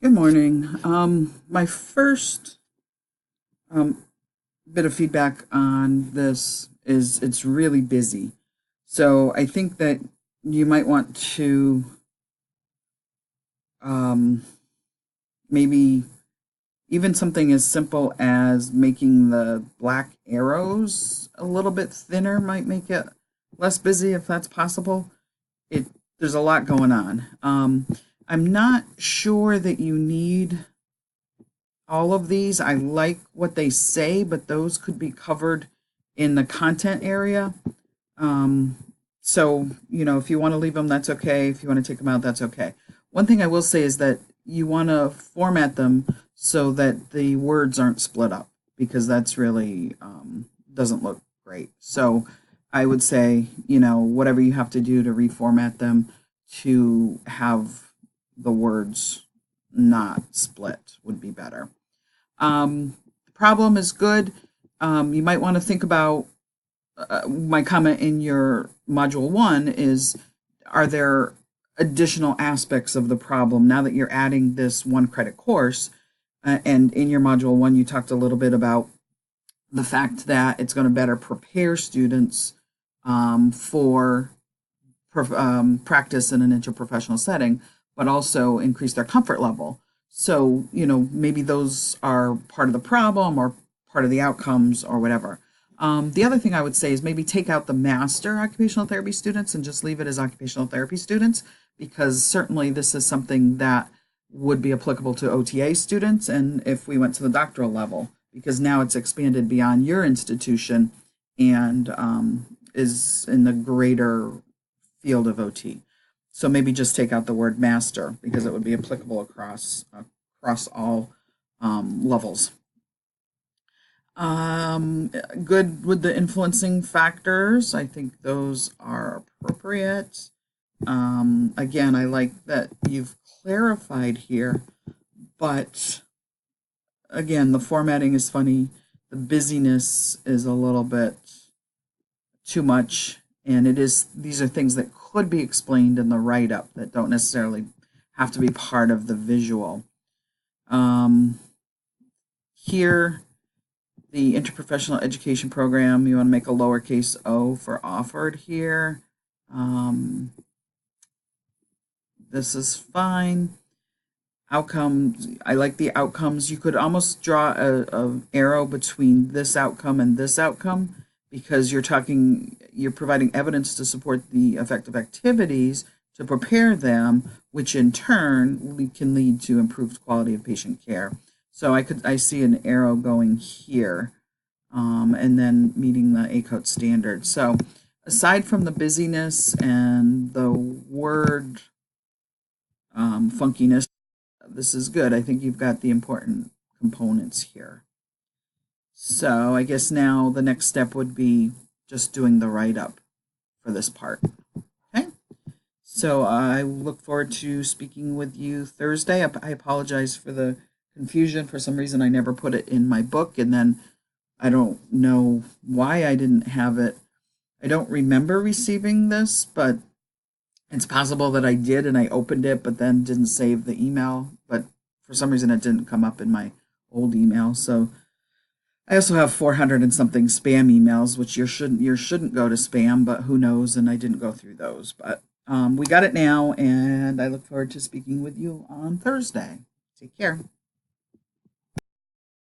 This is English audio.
Good morning. My first bit of feedback on this is it's really busy. So I think that you might want to um, maybe even something as simple as making the black arrows a little bit thinner might make it less busy if that's possible. It There's a lot going on. I'm not sure that you need all of these. I like what they say, but those could be covered in the content area. Um, so, if you want to leave them, that's okay. If you want to take them out, that's okay. One thing I will say is that you want to format them so that the words aren't split up because that's really doesn't look great. So I would say, whatever you have to do to reformat them to have the words not split would be better. The problem is good. You might want to think about my comment in your module one is, are there additional aspects of the problem now that you're adding this one credit course? And in your module one, you talked a little bit about the fact that it's going to better prepare students for practice in an interprofessional setting, but also increase their comfort level. So, maybe those are part of the problem or part of the outcomes or whatever. The other thing I would say is maybe take out the master occupational therapy students and just leave it as occupational therapy students, because certainly this is something that would be applicable to OTA students and if we went to the doctoral level, because now it's expanded beyond your institution and is in the greater field of OT. So maybe just take out the word master because it would be applicable across all levels. Good with the influencing factors. I think those are appropriate. Again, I like that you've clarified here, but again, the formatting is funny. The busyness is a little bit too much, and these are things that could be explained in the write-up that don't necessarily have to be part of the visual. Here, the interprofessional education program, you want to make a lowercase o for offered here. This is fine. Outcomes, I like the outcomes. You could almost draw a arrow between this outcome and this outcome, because you're providing evidence to support the effective activities to prepare them, which in turn can lead to improved quality of patient care. So I see an arrow going here, and then meeting the ACOT standard. So aside from the busyness and the word funkiness, this is good. I think you've got the important components here. So I guess now the next step would be just doing the write-up for this part. Okay. So I look forward to speaking with you Thursday. I apologize for the confusion. For some reason, I never put it in my book, and then I don't know why I didn't have it. I don't remember receiving this, but it's possible that I did and I opened it, but then didn't save the email. But for some reason, it didn't come up in my old email. So I also have 400 and something spam emails, which you shouldn't go to spam, but who knows? And I didn't go through those. But we got it now, and I look forward to speaking with you on Thursday. Take care.